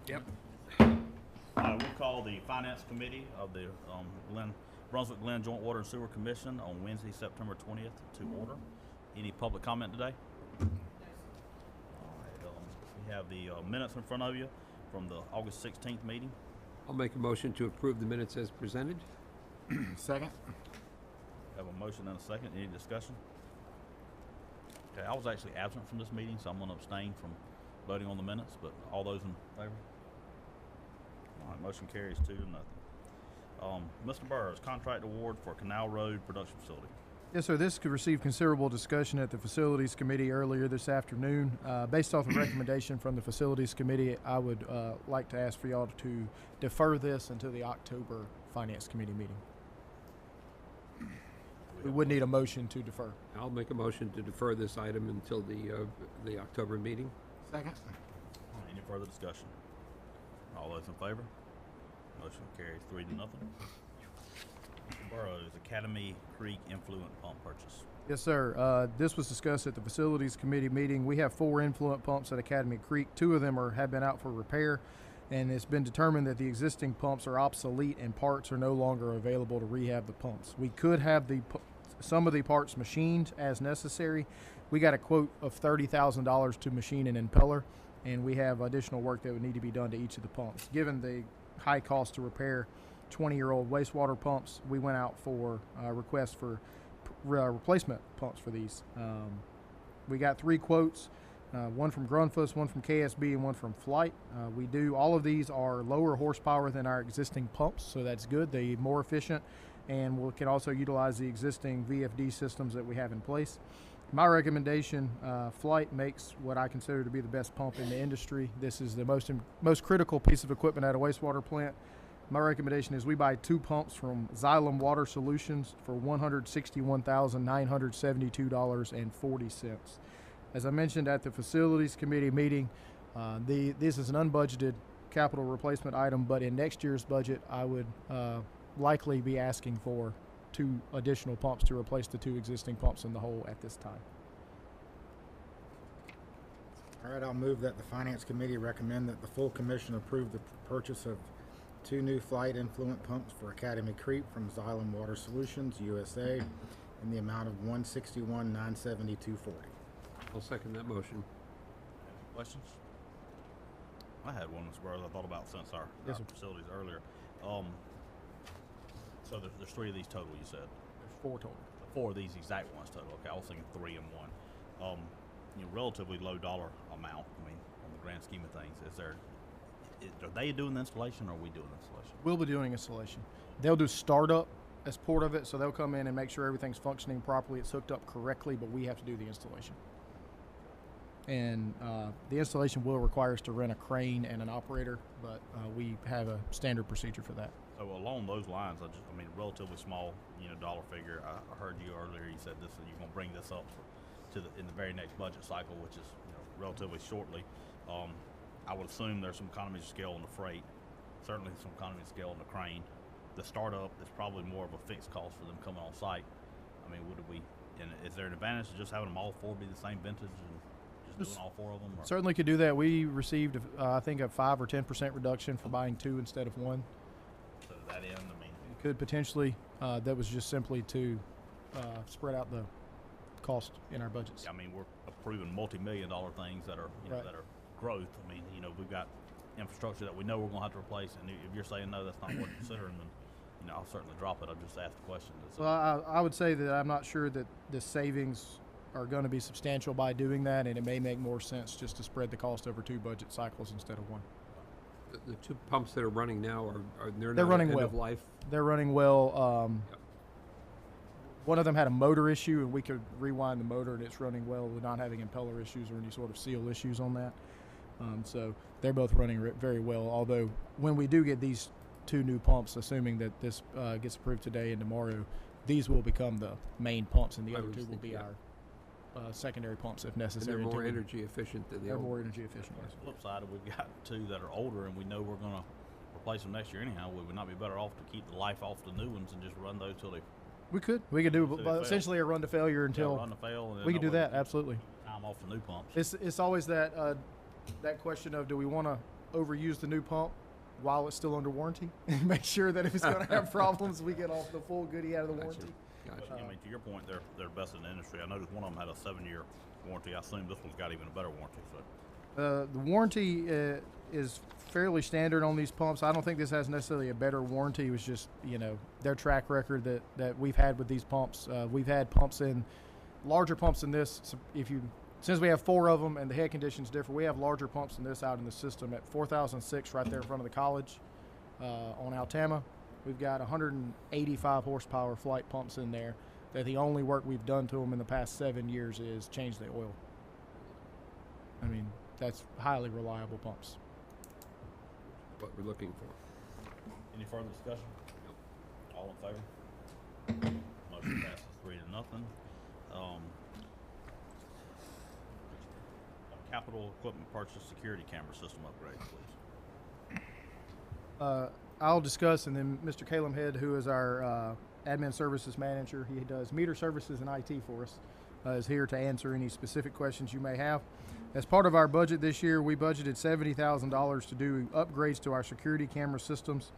Yep. We'll call the Finance Committee of the Brunswick-Glynn Joint Water and Sewer Commission on Wednesday, September 20th to order. Any public comment today? All right, we have the minutes in front of you from the August 16th meeting. I'll make a motion to approve the minutes as presented. Second. Have a motion and a second. Any discussion? Okay, I was actually absent from this meeting, so I'm going to abstain from voting on the minutes, but all those in favor? All right, motion carries 2-0. Mr. Burrs, contract award for Canal Road Production Facility. Yes, sir. This could receive considerable discussion at the Facilities Committee earlier this afternoon. Based off a recommendation from the Facilities Committee, I would like to ask for y'all to defer this until the October Finance Committee meeting. We would need a motion to defer. I'll make a motion to defer this item until the October meeting. Second. All right, any further discussion? All those in favor? Motion carries 3-0. Burroughs, Academy Creek Influent Pump Purchase. Yes, sir. This was discussed at the Facilities Committee meeting. We have 4 influent pumps at Academy Creek. 2 of them have been out for repair, and it's been determined that the existing pumps are obsolete and parts are no longer available to rehab the pumps. We could have some of the parts machined as necessary. We got a quote of $30,000 to machine an impeller, and we have additional work that would need to be done to each of the pumps. Given the high cost to repair 20-year-old wastewater pumps, we went out for requests for replacement pumps for these. We got 3 quotes, one from Grundfos, one from KSB, and one from Flight. All of these are lower horsepower than our existing pumps, so that's good. They're more efficient, and we can also utilize the existing VFD systems that we have in place. My recommendation, Flight makes what I consider to be the best pump in the industry. This is the most critical piece of equipment at a wastewater plant. My recommendation is we buy 2 pumps from Xylem Water Solutions for $161,972.40. As I mentioned at the Facilities Committee meeting, this is an unbudgeted capital replacement item, but in next year's budget, I would likely be asking for 2 additional pumps to replace the 2 existing pumps in the hole at this time. All right, I'll move that the Finance Committee recommend that the full commission approve the purchase of 2 new Flight influent pumps for Academy Creek from Xylem Water Solutions, USA, in the amount of $161,972.40. I'll second that motion. Any questions? I had one, Mr. Burroughs, I thought about since our facilities earlier. So there's 3 of these total, you said? There's 4 total. 4 of these exact ones total. Okay, I was thinking 3 and 1. Relatively low dollar amount. I mean, on the grand scheme of things, are they doing the installation, or are we doing the installation? We'll be doing installation. They'll do startup as part of it, so they'll come in and make sure everything's functioning properly, it's hooked up correctly, but we have to do the installation. And the installation will require us to rent a crane and an operator, but we have a standard procedure for that. So along those lines, relatively small, dollar figure. I heard you earlier. You said this, you're going to bring this up in the very next budget cycle, which is relatively shortly. I would assume there's some economies of scale on the freight, certainly some economies of scale on the crane. The startup is probably more of a fixed cost for them coming on site. I mean, is there an advantage to just having them all 4 be the same vintage and just doing all 4 of them? Or? Certainly could do that. We received, I think, a 5 or 10% reduction for buying 2 instead of 1. So to that end, it could potentially. That was just simply to spread out the cost in our budgets. I mean, we're approving multi-million-dollar things that are right. that are growth. I mean, we've got infrastructure that we know we're going to have to replace, and if you're saying no, that's not what you're considering, then I'll certainly drop it. I'll just ask the question. Well, I would say that I'm not sure that the savings are going to be substantial by doing that, and it may make more sense just to spread the cost over 2 budget cycles instead of 1. The 2 pumps that are running now they're running end well. Of life. They're running well. One of them had a motor issue, and we could rewind the motor, and it's running well with not having impeller issues or any sort of seal issues on that. So they're both running very well. Although when we do get these 2 new pumps, assuming that this gets approved today and tomorrow, these will become the main pumps, and the other 2 will be our secondary pumps if necessary. And they're more energy efficient than the They're old more ones. energy efficient. On the flip side, we've got 2 that are older, and we know we're going to replace them next year anyhow. Would we not be better off to keep the life off the new ones and just run those till they? We could do essentially a run to failure until run to fail. And then we could do that. Absolutely. Time off the new pumps. It's always that question of, do we want to overuse the new pump while it's still under warranty and make sure that if it's going to have problems, we get off the full goodie out of the warranty. But, I mean, to your point, they're best in the industry. I noticed one of them had a 7-year warranty. I assume this one's got even a better warranty. So The warranty is fairly standard on these pumps. I don't think this has necessarily a better warranty. It was just, their track record that we've had with these pumps. We've had pumps in, larger pumps than this. So since we have 4 of them and the head conditions differ, we have larger pumps than this out in the system at 4006 right there in front of the college on Altama. We've got 185 horsepower flight pumps in there that the only work we've done to them in the past 7 years is change the oil. I mean, that's highly reliable pumps. What we're looking for. any further discussion? All in favor? Motion passes 3-0. Capital equipment purchase security camera system upgrade, please. I'll discuss, and then Mr. Caleb Head, who is our admin services manager, he does meter services and IT for us, is here to answer any specific questions you may have. As part of our budget this year, we budgeted $70,000 to do upgrades to our security camera systems.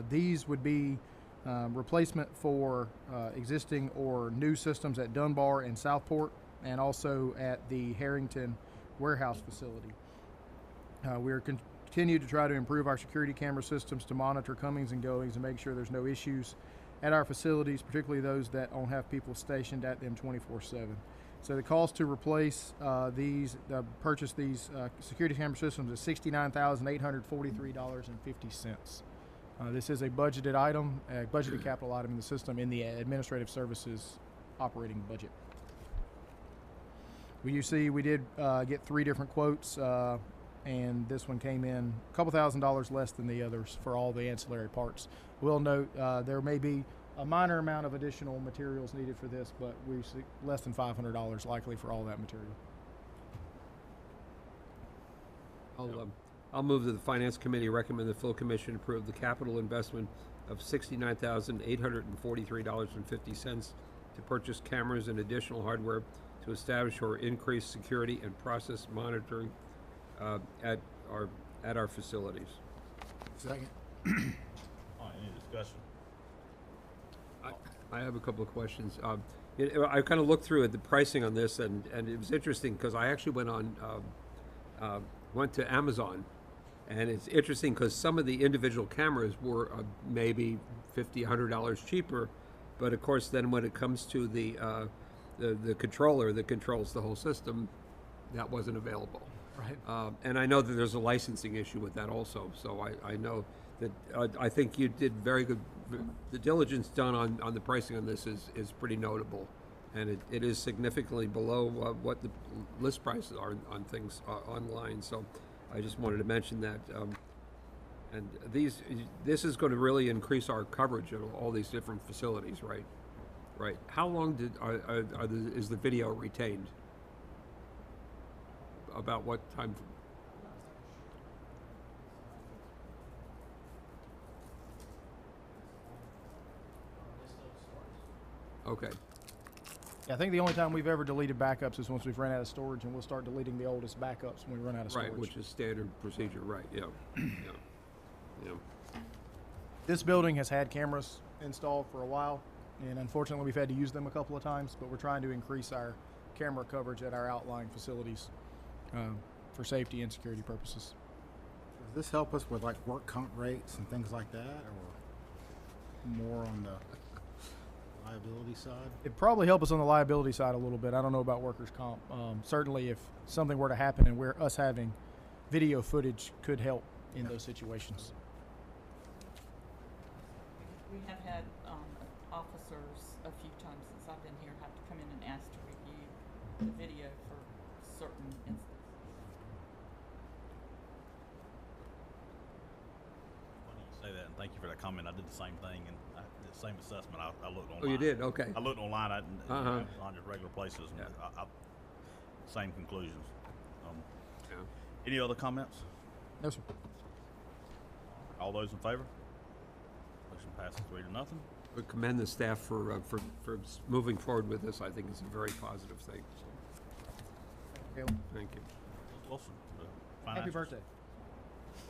These would be replacement for existing or new systems at Dunbar and Southport, and also at the Harrington warehouse facility. We are continue to try to improve our security camera systems to monitor comings and goings and make sure there's no issues at our facilities, particularly those that don't have people stationed at them 24/7. So the cost to replace purchase these security camera systems is $69,843.50. This is a budgeted item, a budgeted capital item in the system in the administrative services operating budget. You see, we did get 3 different quotes, and this one came in a couple $1,000s less than the others for all the ancillary parts. We'll note there may be a minor amount of additional materials needed for this, but we see less than $500 likely for all that material. I'll move that the Finance Committee recommend the full commission approve the capital investment of $69,843.50 to purchase cameras and additional hardware to establish or increase security and process monitoring at our facilities. Second. All right, any discussion? I have a couple of questions. I kind of looked through at the pricing on this, and it was interesting because I actually went to Amazon, and it's interesting because some of the individual cameras were maybe $50, $100 cheaper, but of course then when it comes to the controller that controls the whole system, that wasn't available. Right. And I know that there's a licensing issue with that also, so I know that I think you did very good. The diligence done on the pricing on this is pretty notable, and it is significantly below what the list prices are on things online. So I just wanted to mention that. And this is going to really increase our coverage of all these different facilities, right? Right. How long is the video retained? About what time? Okay. Yeah, I think the only time we've ever deleted backups is once we've run out of storage, and we'll start deleting the oldest backups when we run out of storage. Right, which is standard procedure, right, yeah. Yeah. This building has had cameras installed for a while, and unfortunately we've had to use them a couple of times, but we're trying to increase our camera coverage at our outlying facilities for safety and security purposes. Does this help us with like work comp rates and things like that, or more on the liability side? It'd probably help us on the liability side a little bit. I don't know about workers' comp. Certainly if something were to happen and us having video footage could help in those situations. We have had officers a few times since I've been here have to come in and ask to review the video for certain instances. Funny you say that, and thank you for that comment. I did the same thing, and the same assessment. I looked online. Oh, you did? Okay. I looked online on just regular places, and Yeah. same conclusions. Yeah. Any other comments? No, sir. All those in favor? Motion passes 3-0. We commend the staff for moving forward with this. I think it's a very positive thing. Caleb. Thank you. Wilson, the Happy financials. birthday.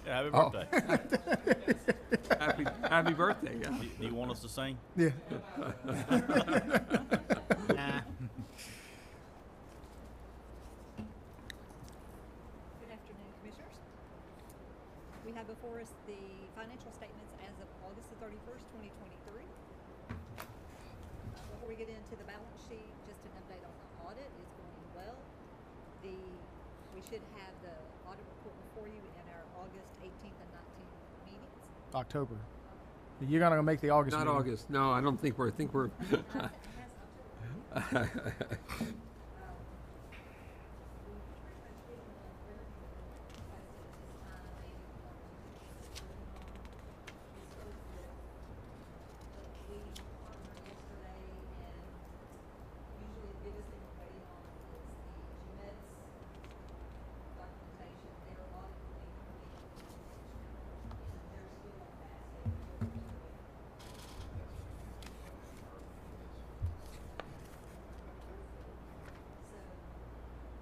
Yeah, happy Oh. birthday. Happy birthday, yeah. Do you want us to sing? Yeah. Good afternoon, Commissioners. We have before us the financial statements as of August the 31st, 2023. Before we get into the balance sheet, just an update on the audit is going well. We should have the audit report before you in our August 18th and 19th meetings. October. You're gonna make the August Not meeting. August, no, I don't think we're, I think we're,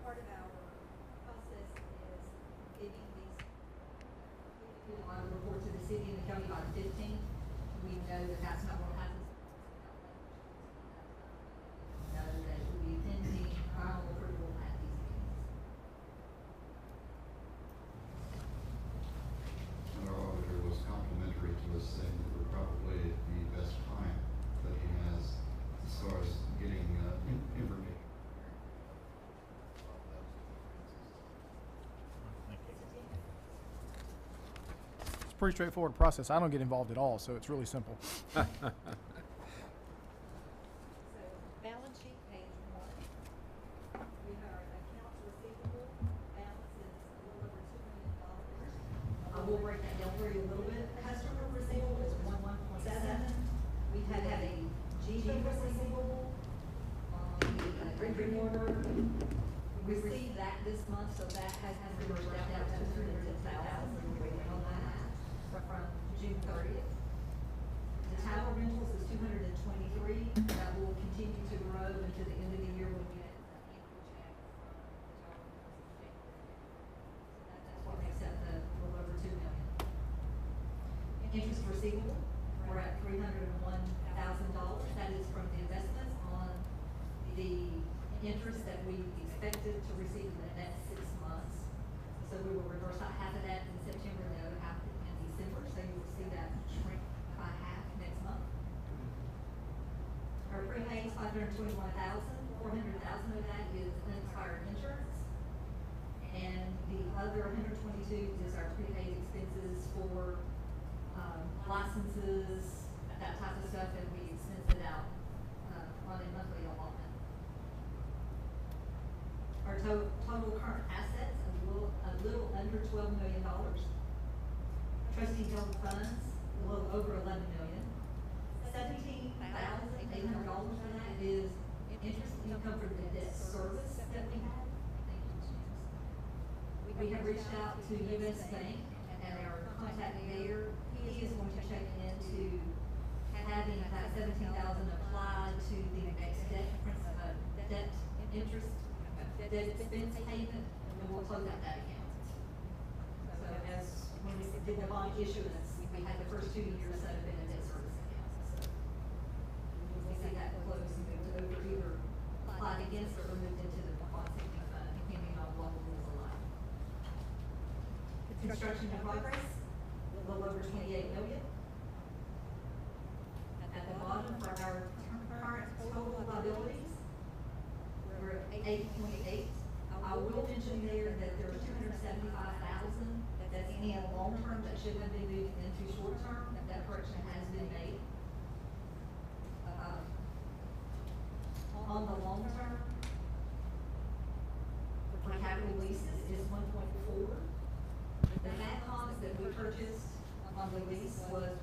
Part of our process is getting these audit report to the city and the county by the 15th. We know that that's not what happens. Know that it will be pending final approval at these meetings. Our auditor was complimentary to us, saying that we're probably the best client that he has as far as getting information. It's a pretty straightforward process. I don't get involved at all, so it's really simple. So, balance sheet, page 1. We have our accounts receivable balance is a little over $2 million. I will break that down for you a little bit. Customer receivable is 1.7. We have had a GG receivable on the drinking water. We received that this month, so that has been worked out to $310,000. We're waiting on that from June 30th. The tower rentals is 223. That will continue to grow into the end of the year when we get the annual check from the tower rentals in January. That's what makes up the little over $2 million. Interest receivable, we're at $301,000. That is from the investments on the interest that we expected to receive in the next 6 months. So we will reverse out half of that in September and the other half in December. So you will see that shrink by half next month. Our prepaid is $521,000. $400,000 of that is unexpired insurance. And the other 122 is our prepaid expenses for licenses, that type of stuff, and we expense it out on a monthly allotment. Our total current assets, a little under $12 million. Trustee held funds, a little over $11 million. $17,800 of that is interest income from the debt service that we have. Thank you, James. We have reached out to US Bank and our contact there. He is going to check into having that $17,000 applied to the next debt interest, debt expense payment, and we'll close out that account. So as when we did the bond issuance, we had the first 2 years that have been a debt service account. So we'll see that close and moved over, either applied against or moved into the bond sinking fund, depending on what the rules allow. Construction in progress, a little over $28 million. At the bottom for our current total liabilities, we're at 8.8. I will mention there that there are 275,000 that's in long term that should have been moved into short term. That correction has been made. On the long term, for capital leases is 1.4. The MATCOMs that we purchased on the lease was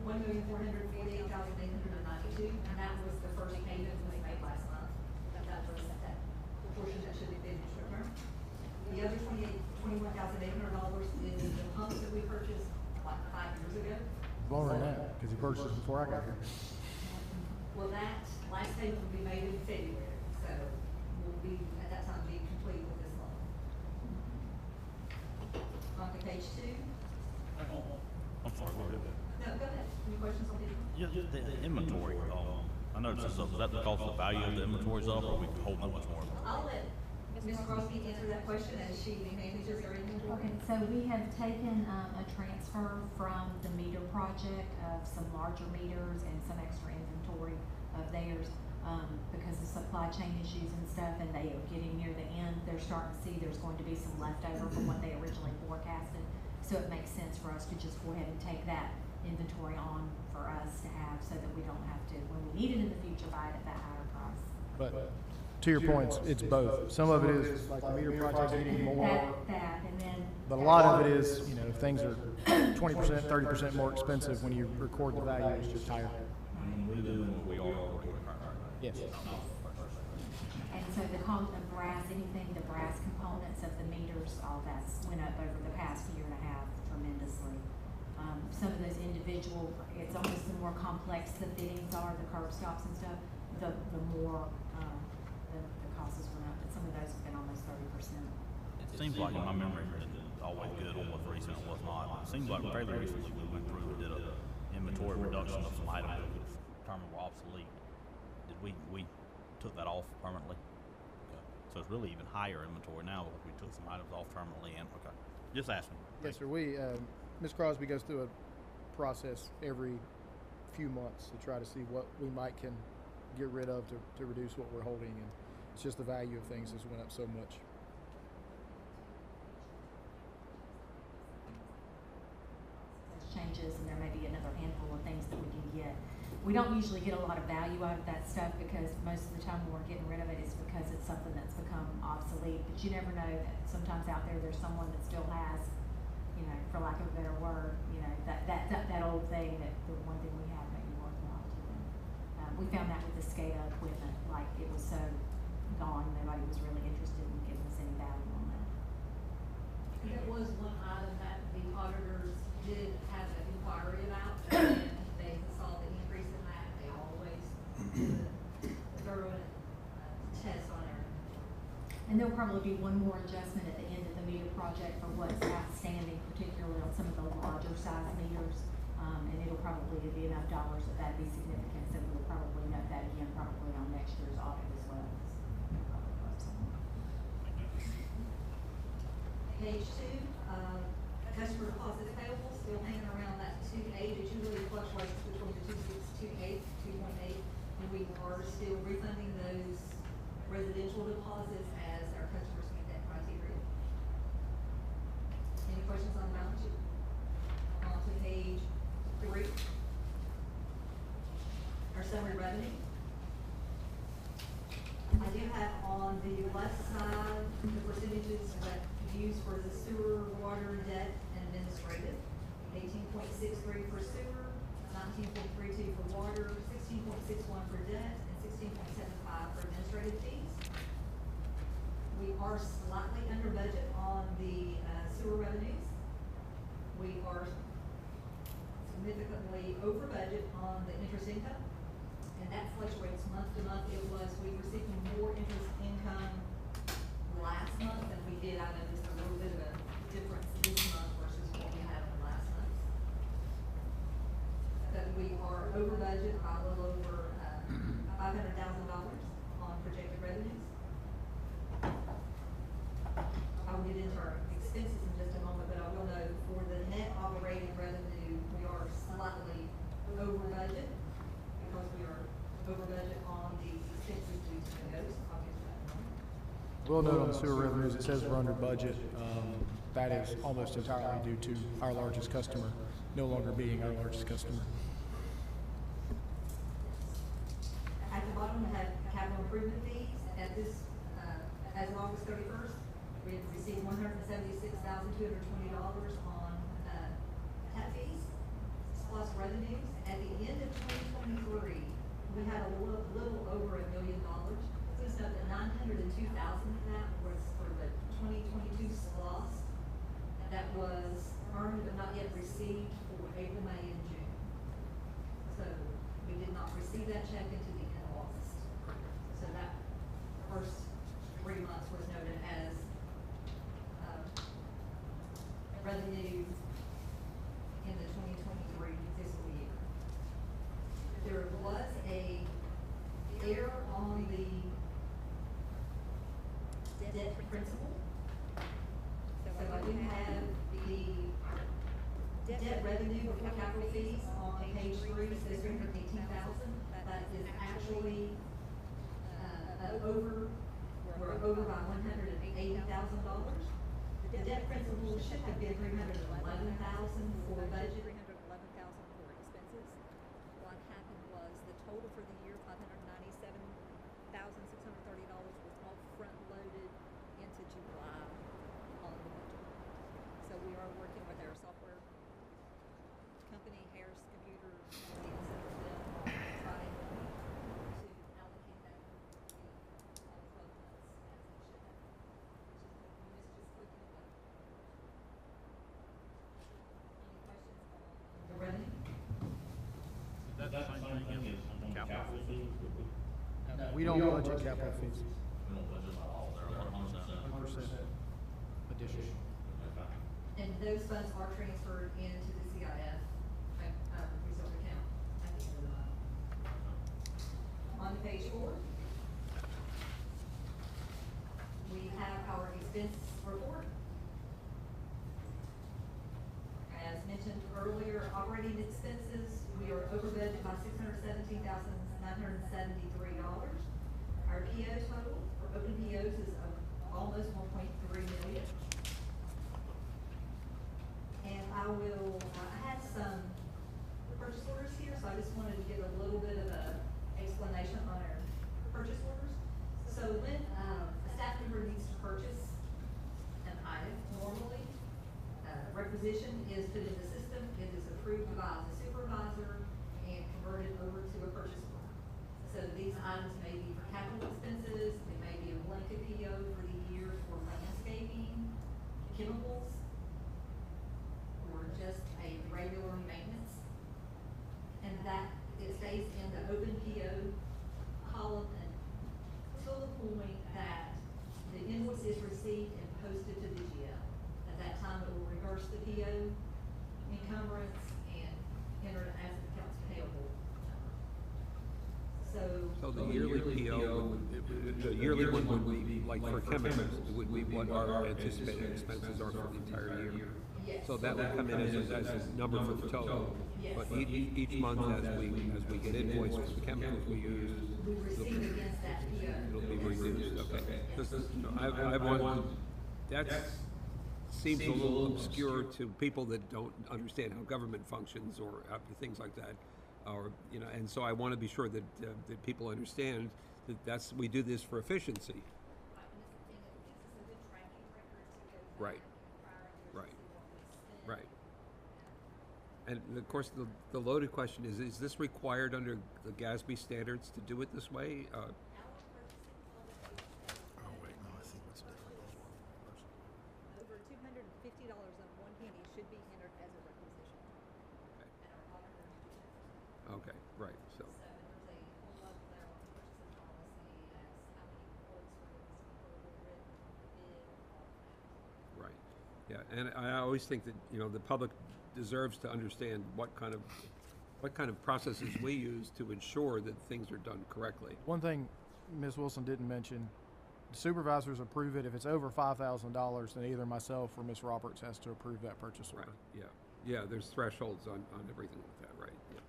$1,448,892, and that was the first payment we made last month. That was that portion that should have been in short term. The other $21,800 is the pumps that we purchased like 5 years ago. Longer than that, because he purchased it before I got here. Well, that last payment will be made in February, so we'll be, at that time, be complete with this loan. On to page 2, questions on these? Yeah, the inventory, I noticed this up, is that because the value of the inventory's up, or are we holding that much more? I'll let Ms. Crosby answer that question as she manages our inventory. Okay, so we have taken a transfer from the meter project of some larger meters and some extra inventory of theirs, because of supply chain issues and stuff, and they are getting near the end. They're starting to see there's going to be some leftover from what they originally forecasted. So it makes sense for us to just go ahead and take that inventory on for us to have, so that we don't have to, when we need it in the future, buy it at that higher price. But to your point, it's both. Some of it is like the meter project's getting more, That, and then. but a lot of it is, you know, if things are 20%, 30% more expensive when you record the value, it's just higher. We do what we are recording right now. Yes. And so the brass, anything, the brass components of the meters, all that's went up over the past year and a half tremendously. Some of those individual, it's almost the more complex the fittings are, the curb stops and stuff, the more, the costs went up, but some of those have been almost 30%. It seems like, in my memory, it's always good on what's recent and what's not. It seems like fairly recently we went through and did a inventory reduction of some items that we determined were obsolete. Did we took that off permanently? Okay. So it's really even higher inventory now because we took some items off permanently and, okay. Just asking. Yes, sir. We, Ms. Crosby goes through a process every few months to try to see what we might can get rid of to reduce what we're holding, and it's just the value of things has went up so much. Changes, and there may be another handful of things that we can get. We don't usually get a lot of value out of that stuff, because most of the time when we're getting rid of it, it's because it's something that's become obsolete. But you never know that sometimes out there's someone that still has, you know, for lack of a better word, you know, that old thing, that the one thing we have may be worthwhile to them. We found that with the SCADA equipment, like it was so gone, nobody was really interested in giving us any value on that. That was one item that the auditors did have an inquiry about, and they saw the increase in that. They always do a thorough test on everything. And there'll probably be one more adjustment at the end of the meter project for what's outstanding, particularly on some of the larger size meters. And it'll probably be enough dollars that that'd be significant, so we'll probably note that again, probably on next year's audit as well. Page 2, customer deposits payable, still hanging around that 2.8. It usually fluctuates between the 2.6, 2.8, 2.8, and we are still refunding those residential deposits as our customers meet that criteria. Any questions on the balance sheet? On to page 3. Our summary revenue. I do have on the left side the percentages that used for the sewer, water, debt, and administrative. 18.63 for sewer, 19.32 for water, 16.61 for debt, and 16.75 for administrative fees. We are slightly under budget on the sewer revenues. We are significantly over budget on the interest income, and that fluctuates month to month. We received more interest income last month than we did. I noticed a little bit of a difference this month versus what we had in last month. But we are over budget by a little over $500,000 on projected revenues. I will get into our expenses in just a moment, but I will note for the net operating revenue, we are slightly over budget because we are over budget on the expenses due to the ghost. I'll get to that in a moment. We'll note on the sewer revenues, it says we're under budget. That is almost entirely due to our largest customer no longer being our largest customer. At the bottom, we have capital improvement fees. At this, as of August 31st, we have received $176,220 on tap fees plus revenues. At the end of 2023, we had a little over $1 million. Please note that $902,000 of that was for the 2022 SLOSS that was earned but not yet received for April, May, and June. So we did not receive that check until the end of August. So that first 3 months was noted as revenue in the 2023 fiscal year. net debt to principal. So I do have the debt revenue before capital fees on page 3, says 318,000. That is actually, we're over by $180,000. The debt principal should have been $311,000 for budget. $311,000 for expenses. What happened was the total for the year, $597,630, was all front-loaded into July on the budget. So we are working with our software company, Harris Computer, and the incentive them on Friday morning to allocate that to all 12 months as it should have. Which is just clicking the button. Any questions on The revenue? Is that the same thing as on capital fees? We don't budget capital fees. We don't budget at all, they're 100%. 100% addition. And those funds are transferred into the CIF reserve account at the end of the month. On to page 4. We have our expense report. As mentioned earlier, operating expenses, we are over budget by $617,973. Our PO total for open POs is almost 1.3 million. And I had some purchase orders here, so I just wanted to give a little bit of a explanation on our purchase orders. So when a staff member needs to purchase an item, normally, requisition is put in the system, it is approved by the supervisor and converted over to a purchase order. So these items may be for capital expenses, they may be a blanket PO for the year for landscaping, chemicals, or just a regular maintenance. And that, it stays in the open PO column until the point that the invoice is received and posted to the GL. At that time, it will reverse the PO encumbrance and enter it as an accounts payable number. So the yearly PO, the yearly one would be, like for chemicals, it would be what our anticipated expenses are for the entire year. yes. So that would come in as a number for the total. Yes. But each month as we get invoiced for the chemicals we use, We receive against that PO. it'll be reduced, okay. I want, that seems a little obscure to people that don't understand how government functions or things like that. Or, and so I want to be sure that, that people understand that we do this for efficiency. Right, and it gives us a good tracking record to go back Right. in prior years Right. to see what we spent. Right. And of course, the loaded question is this required under the GASB standards to do it this way? Our purchasing policy says Oh, wait, no, I see what's different. Over $250 on one penny should be entered as a requisition. and our auditors do that. Okay, right, so, So there's a whole lot there on the purchasing policy as how many quotes were written, bid, all of that. right. Yeah, and I always think that, the public deserves to understand what kind of processes we use to ensure that things are done correctly. One thing Ms. Wilson didn't mention, the supervisors approve it. If it's over $5,000, then either myself or Ms. Roberts has to approve that purchase order. Right, yeah, there's thresholds on everything like that, right, yeah.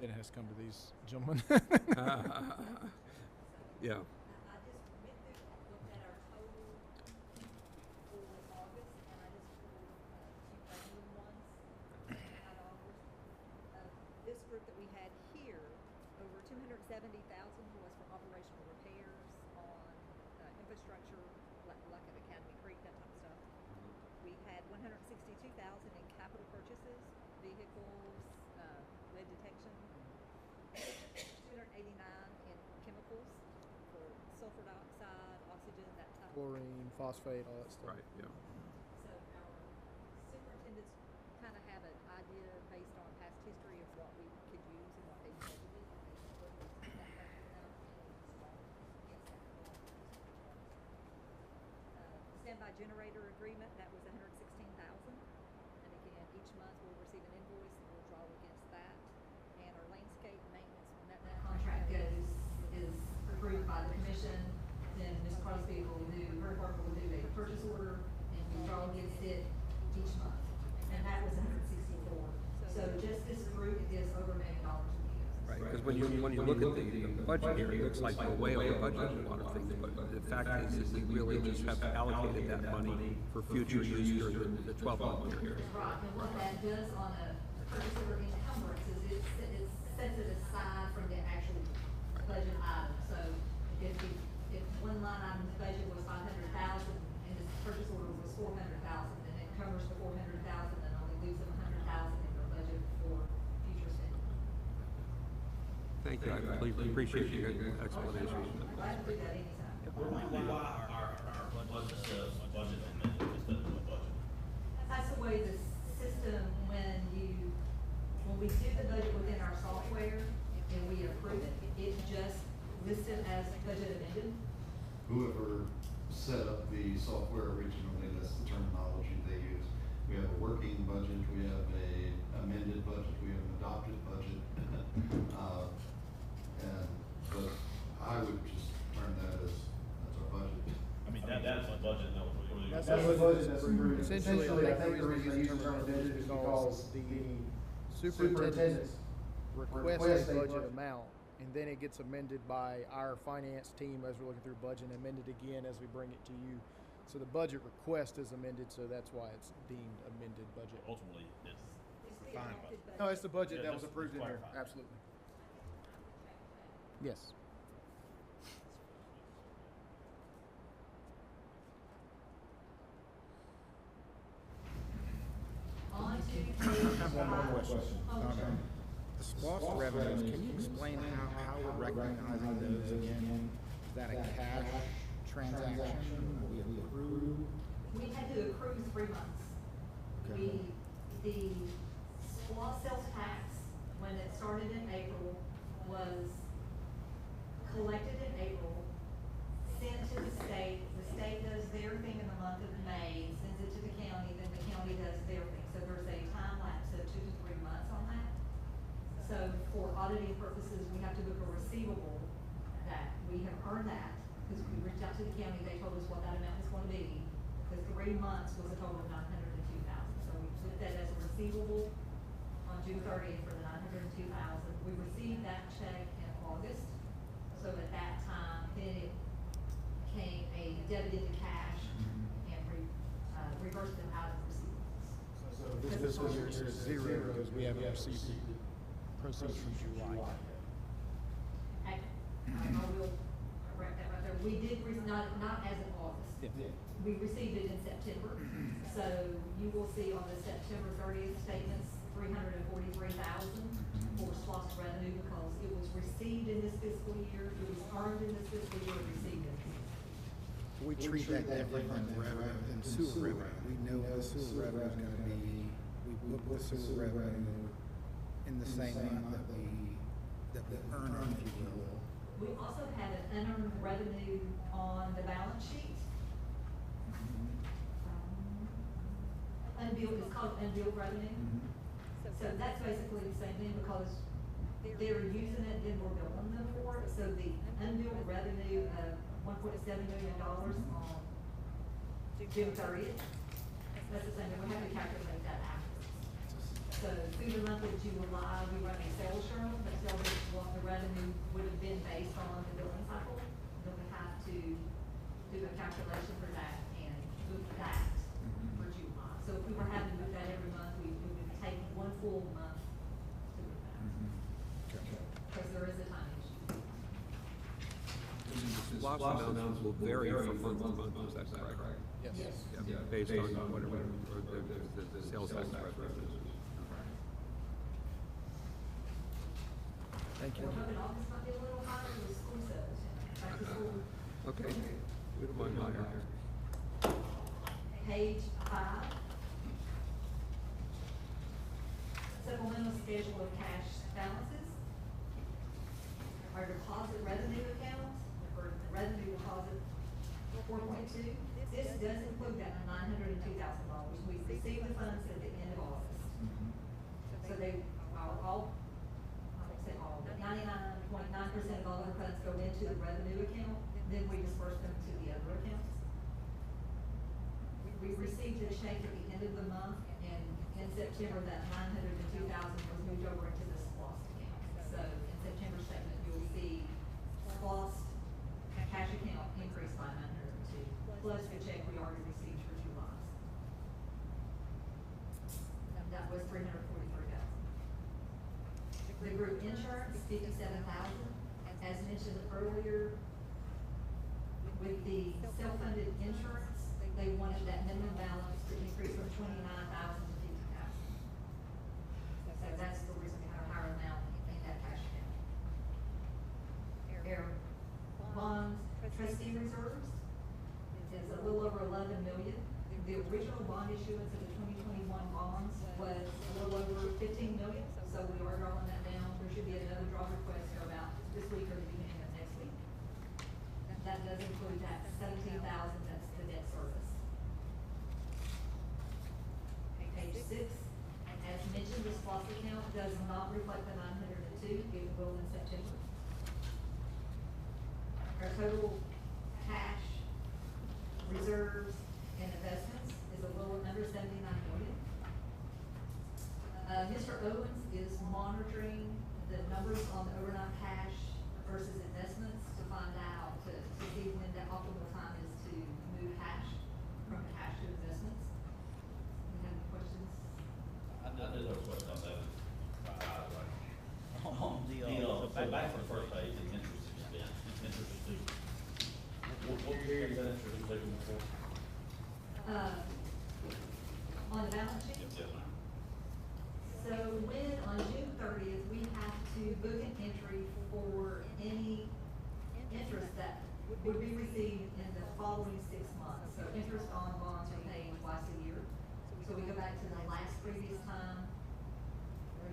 Then it has to come to these gentlemen. Yeah, I just went through, looked at our total for August, and I just pulled two random ones out of August. This group that we had here, over $270,000 was for operational repairs on infrastructure, like at Academy Creek, that type of stuff. We had $162,000 in capital purchases, vehicles, lead detection, $289 in chemicals for sulfur dioxide, oxygen, that type. Chlorine, phosphate, all that stuff. right, yeah. So our Superintendents kind of have an idea based on past history of what we could use and what they budgeted. They budgeted that budget amount and it's against that. Standby generator agreement, that was $116,000. And again, each month we'll receive an invoice and we'll draw against that. And our landscape maintenance, when that contract goes, is approved by the commission, then Ms. Crosby will do, her department will do a purchase order and we draw against it each month. And that was 164. So just this group is over $1 million a year. Right, because when you look at the budget here, it looks like we're way over budget on a lot of things, but the fact is we really just have allocated that money for future use during the 12-month period. Right, and what that does on a purchase order encumbrance is it sets it aside from the actual budget item. So if one line item's budget was 500,000 and this purchase order was 400,000, then it covers the 400,000 and only leaves them 100,000 in your budget for future spending. Thank you, I completely appreciate your explanation. Glad to do that anytime. Why our budget says budget amendment instead of a budget? That's the way the system, when we do the budget within our software and we approve it, it's just listed as budget amended. Whoever set up the software originally, that's the terminology they use. We have a working budget, we have a amended budget, we have an adopted budget. But I would just term that as our budget. I mean, that's the budget that was really. That's the budget that's approved. Essentially, I think the reason they use the term budget is because the superintendents request a budget amount, and then it gets amended by our finance team as we're looking through budget, and amended again as we bring it to you. So the budget request is amended, so that's why it's deemed amended budget. Ultimately, it's It's the fine. enacted budget. No, it's the budget Yeah, that was just approved in here, clarify. absolutely. Yes. On to page I have one more 5. question. Oh, sure. The SPOS revenues, can you explain how we're recognizing those again? Is that a cash transaction? We approve? We had to accrue 3 months. Okay. The SPOS sales tax, when it started in April, was collected in April, sent to the state. The state does their thing in the month of May, sends it to the county, then the county does their thing. So there's a time lapse of 2 to 3 months on that. So for auditing purposes, we have to book a receivable that we have earned that, because we reached out to the county, they told us what that amount was going to be. The 3 months was a total of 902,000. So we put that as a receivable on June 30th for the 902,000. We received that check in August. So at that time, then it became a debited to cash and reversed them out of receivables. So this fiscal year is zero because we haven't received the proceeds from July. I will correct that right there. We did, not as of August. Yeah. We received it in September. So you will see on the September 30th statements, 343,000 for SLOSS revenue because it was received in this fiscal year, it was earned in this fiscal year, received in this. We treat that different than sewer revenue. We know the sewer revenue is gonna be, we book the sewer revenue in the same month that we earn it, if you will. We also had an unearned revenue on the balance sheet. Unbilled, it's called unbilled revenue. So that's basically the same thing because they're using it, then we're billing them for it. So the unbilled revenue of $1.7 million on June 30th, that's the same thing, we have to calculate that afterwards. So through the month of July, we run a sales journal that tells us what the revenue would have been based on the billing cycle. Then we have to do a calculation for that and book that for July. So if we were having to book that every month, we would take 1 full month to book that. Because there is a time issue. Lots of amounts will vary from month to month, is that correct? Yes. Yeah, based on whatever, or the sales tax revenue. Thank you. We're hoping August might be a little higher with school sales, back to school. Okay, we don't mind higher. Page 5. Supplemental schedule of cash balances. Our deposit revenue account, or the revenue deposit 4.2. This does include that $902,000. We received the funds at the end of August. So they, all, I won't say all, but 99.9% of all our funds go into the revenue account. Then we disperse them check at the end of the month, and in September, that 902,000 was moved over into the SPOS account. So in September statement, you'll see SPOS cash account increased by 902, plus the check we already received for July. That was 343,000. The group insurance, 57,000. As mentioned earlier, with the self-funded insurance, they wanted that minimum balance to increase from 29,000 to 50,000. So that's the reason we have a higher amount in that cash account. Air bond trustee reserves is a little over 11 million. The original bond issuance of the 2021 bonds was a little over 15 million, so we are drawing that down. There should be another draw request go out this week or the beginning of next week. That does include that 17,000, that's the debt service. Page 6, as mentioned, the SPOS account does not reflect the 902, it will in September. Our total cash, reserves, and investments is a little under 79 million. Mr. Owens is monitoring the numbers on the overnight cash versus investments to find out, to see when the optimal time is to move cash from cash to investments. You have any questions? I did have a question on that. So back to the first page, the interest expense, interest received. What period is that interest receivable for? On the balance sheet? Yes, ma'am. So when, on June 30th, we have to book an entry for any interest that would be received in the following 6 months. So interest on bonds are paid twice a year. So we go back to the last previous time,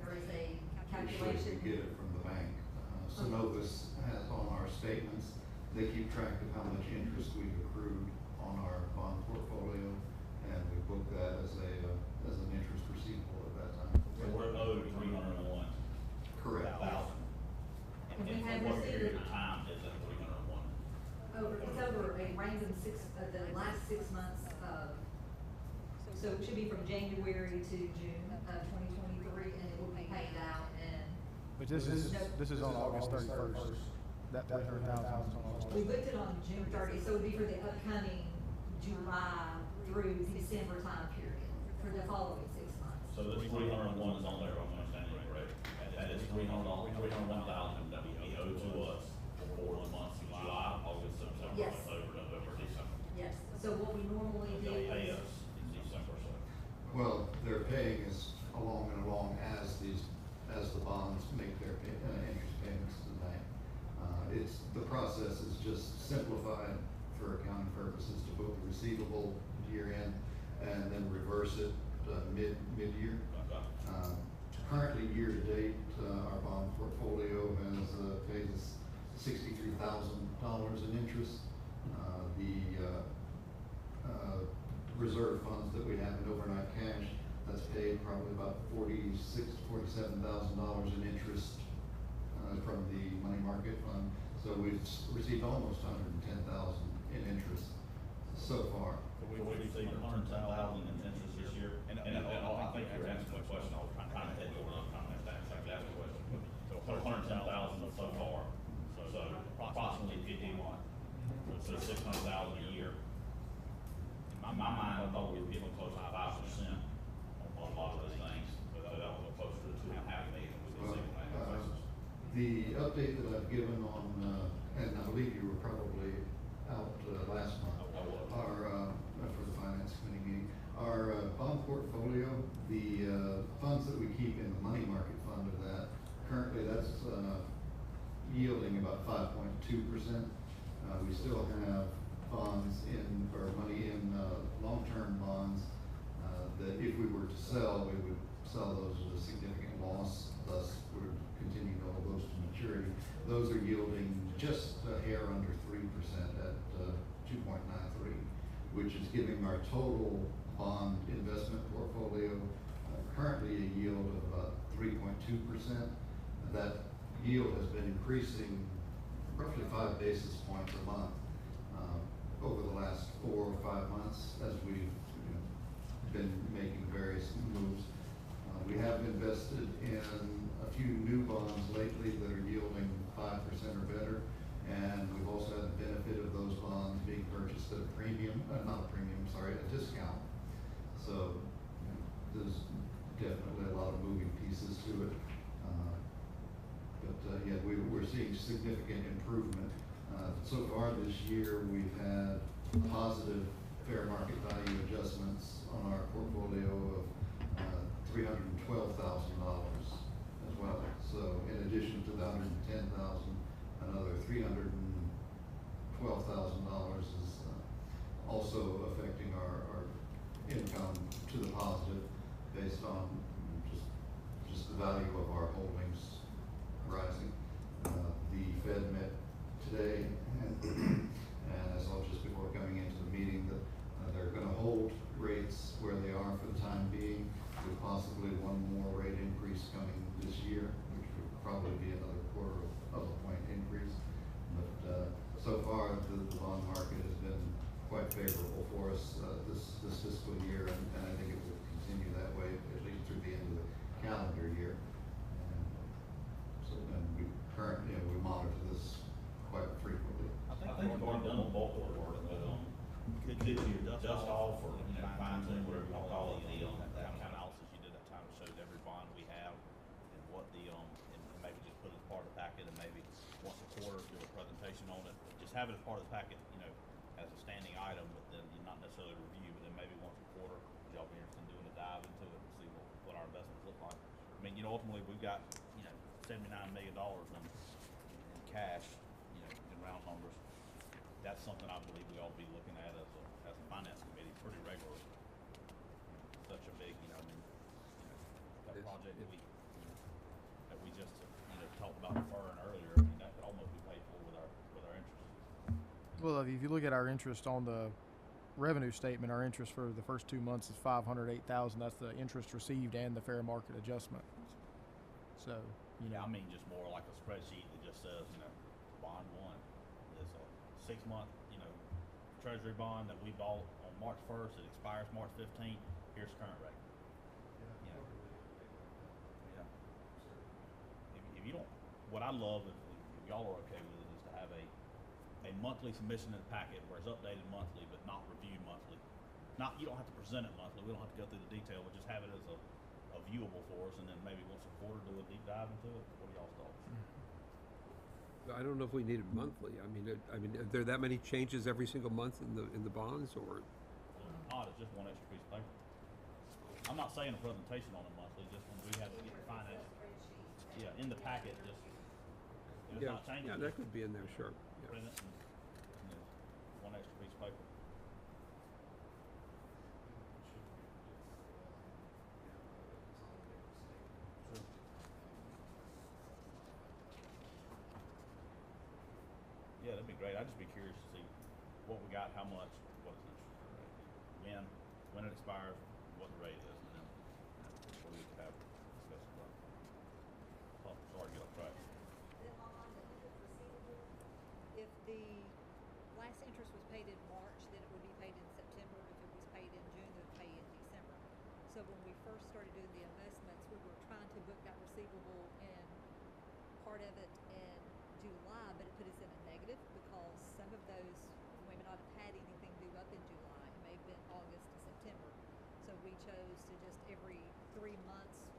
there is a calculation. We get it from the bank. Synovus has on our statements, they keep track of how much interest we've accrued on our bond portfolio, and we book that as an interest receivable at that time. So we're owed 301. Correct. Thousand. And we have what received period it. of time is that 301? It's over a random the last 6 months so it should be from January to June of 2023, and it will be paid out in. But this is on August 31st. That 300,000 is on August We 31st. booked it on June 30th, so it would be for the upcoming July through December time period, for the following 6 months. So this 301 is on there, I'm understanding it correct? That is $301,000 that we owe to us for the months of July, August, September, Yes. October, November, December. Yes, so what we normally do They'll pay is. us in December, so. Well, they're paying us along as the bonds make their interest payments to the bank. The process is just simplified for accounting purposes to book the receivable year end and then reverse it mid-year. Okay. Currently, year to date, our bond portfolio has paid us $63,000 in interest. The reserve funds that we have in overnight cash, that's paid probably about $46,000 to $47,000 in interest from the money market fund. So we've received almost $110,000 in interest so far. So we received 110,000 in interest this year, and I think you were answering my question, I was trying to head over, I'm trying to exactly ask the question. So 110,000 so far, so approximately 51, so 600,000 a year. In my mind, I thought we were getting close to 5% on a lot of those things, but that was closer to 2.5 million with the single family. The update that I've given on, and I believe you were probably out last month, our, for the finance committee meeting, our bond portfolio, the funds that we keep in the money market fund of that, currently that's yielding about 5.2%. We still have bonds or money in long-term bonds that if we were to sell, we would sell those at a significant loss, thus would continue to hold those to maturity. Those are yielding just a hair under 3% at 2.93, which is giving our total bond investment portfolio currently a yield of about 3.2%. That yield has been increasing roughly 5 basis points a month over the last 4 or 5 months as we've been making various moves. We have invested in a few new bonds lately that are yielding 5% or better, and we've also had the benefit of those bonds being purchased at a premium, not a premium, sorry, a discount. So there's definitely a lot of moving pieces to it. Yeah, we're seeing significant improvement. So far this year, we've had positive fair market value adjustments on our portfolio of $312,000 as well. So in addition to the $110,000, another $312,000 is also affecting our income to the positive based on just the value of our holdings rising. The Fed met today, and I saw just before coming into the meeting that they're going to hold rates where they are for the time being, with possibly one more rate increase coming this year, which would probably be another quarter of a point increase. But so far, the bond market has been quite favorable for us this fiscal year, and I think it will continue that way at least through the end of the calendar year. And we currently, we monitor this quite frequently. I think we've already done a bulk order work, but could you dust off or fine tune, whatever you want to call it, the kind of analysis you did that time that showed every bond we have and what the and maybe just put it as part of the packet, and maybe once a quarter do a presentation on it. Just have it as part of the packet, as a standing item, but then you not necessarily review, but then maybe once a quarter, y'all be interested in doing a dive into it and see what our investments look like. I mean, ultimately we've got $79 million in cash, in round numbers. That's something I believe we ought to be looking at as a finance committee pretty regularly. Such a big, that project that we just talked about deferring earlier. I mean, that could almost be paid for with our interest. Well, if you look at our interest on the revenue statement, our interest for the first 2 months is $508,000. That's the interest received and the fair market adjustment. So, I mean just more like a spreadsheet that just says, bond 1 is a 6-month, treasury bond that we bought on March 1st. It expires March 15th. Here's current rate. If you don't, what I love, if y'all are okay with it, is to have a monthly submission in the packet where it's updated monthly but not reviewed monthly. You don't have to present it monthly. We don't have to go through the detail, but just have it as a viewable for us, and then maybe once a quarter do a deep dive into it. What are y'all's thoughts? I don't know if we need it monthly. I mean, are there that many changes every single month in the bonds, or? Not, it's just one extra piece of paper. I'm not saying a presentation on it monthly, just when we have to get the finance. Yeah, in the packet, just if it's not changing. Yeah, that could be in there, sure. Yeah. Print it and one extra piece of paper. Yeah, that'd be great. I'd just be curious to see what we got, how much, what is the interest rate, when it expires, what the rate is, and then before we could have discussion about it. Sorry to get off track. Then on the interest receivable, if the last interest was paid in March, then it would be paid in September. If it was paid in June, it would pay in December. So when we first started doing the investments, we were trying to book that receivable in part of it in July, but it put us in a negative because some of those we may not have had anything due up in July. It may have been August to September. So we chose to just every 3 months in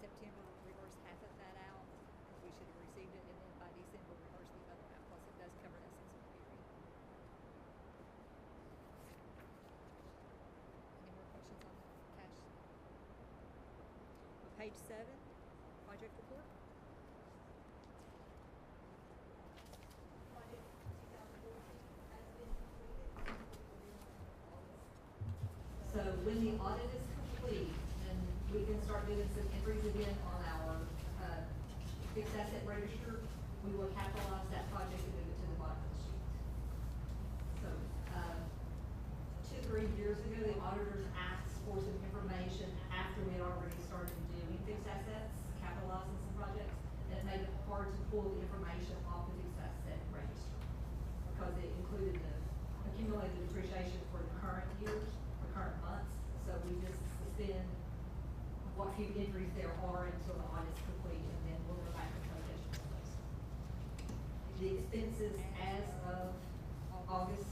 September reverse half of that out because we should have received it, and then by December reverse the other out, plus it does cover an assessment period. Any more questions on cash? Page 7, project report. Project 2014 has been completed. So when the audit is complete, then we can start doing some entries again on our fixed asset register. We will capitalize that project and move it to the bottom of the sheet. So 2-3 years ago, the auditors asked for some information after we had already started doing fixed assets, capitalizing some projects, and it made it hard to pull the information off the fixed asset register because it included the accumulated depreciation for the current years, the current months. So we few entries there are until the audit's complete, and then we'll go back and take additional ones. The expenses as of August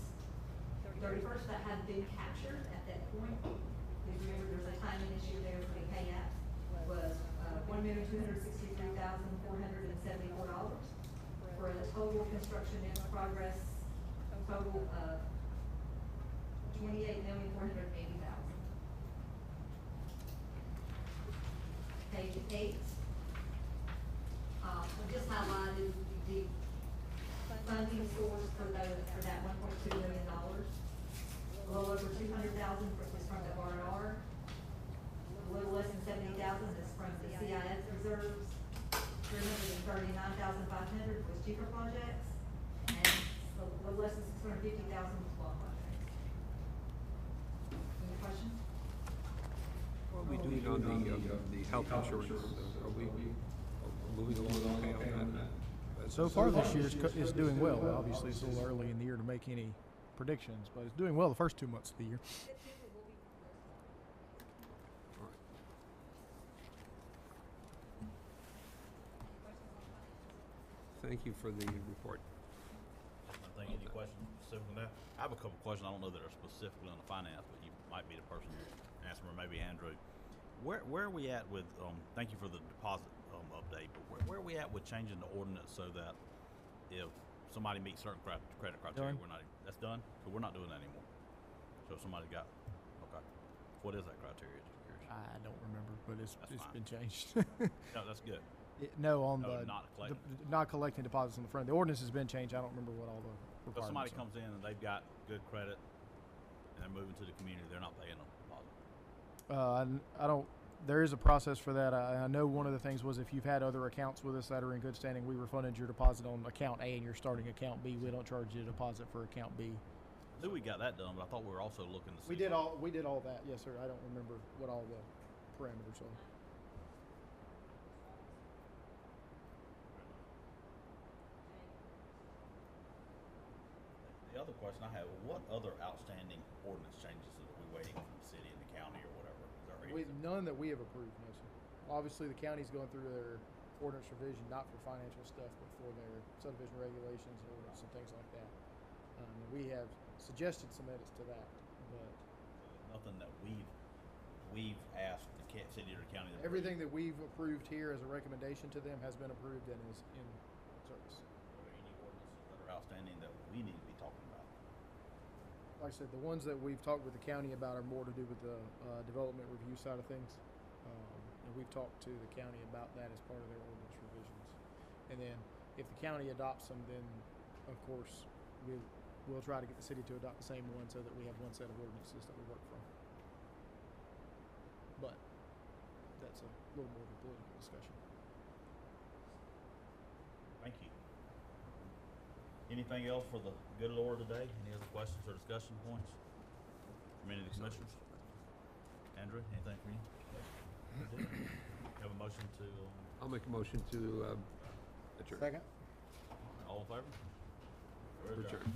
31st that have been captured at that point, please remember there's a timing issue there for the pay apps, was $1,263,474 for a total construction in progress total of $28,480,000. Page 8. I just highlighted the funding source for that $1.2 million. A little over $200,000 is from the R&R. A little less than $70,000 is from the CIS reserves. $339,500 was cheaper projects, and a little less than $650,000 was law projects. Any questions? What are we doing on the health insurance? Are we moving along okay on that? So far this year is doing well. Obviously, it's a little early in the year to make any predictions, but it's doing well the first 2 months of the year. All right. Thank you for the report. I think any questions specific on that? I have a couple questions. I don't know that are specifically on the finance, but you might be the person to answer, or maybe Andrew. Where are we at with? Thank you for the deposit update. But where are we at with changing the ordinance so that if somebody meets certain credit criteria, Done. that's done. So we're not doing that anymore. So if somebody got okay, what is that criteria? Just curious. I don't remember, but it's fine. been changed. No, that's good. No, not collecting. not collecting deposits on the front. The ordinance has been changed. I don't remember what all the If requirements somebody are. comes in and they've got good credit and they're moving to the community, they're not paying a deposit. I don't. There is a process for that. I know one of the things was if you've had other accounts with us that are in good standing, we refunded your deposit on account A and you're starting account B. We don't charge you a deposit for account B. I knew we got that done, but I thought we were also looking to see. We did all that. Yes, sir. I don't remember what all the parameters are. The other question I have: what other outstanding ordinance changes are we waiting from the city and the county or whatever? Is there any- None that we have approved, no, sir. Obviously, the county's going through their ordinance revision, not for financial stuff, but for their subdivision regulations and ordinance and things like that. We have suggested some edits to that, but nothing that we've asked the city or the county. everything that we've approved here as a recommendation to them has been approved and is in service. Are there any ordinances that are outstanding that we need to be talking about? Like I said, the ones that we've talked with the county about are more to do with the development review side of things. And we've talked to the county about that as part of their ordinance revisions. And then if the county adopts them, then of course we'll try to get the city to adopt the same one so that we have one set of ordinances that we work from. But that's a little more of a political discussion. Thank you. Anything else for the good of the Lord today? Any other questions or discussion points from any of the commissioners? Andrew, anything for you? Have a motion to I'll make a motion to adjourn. Second? all in favor? We're adjourned. Adjourn.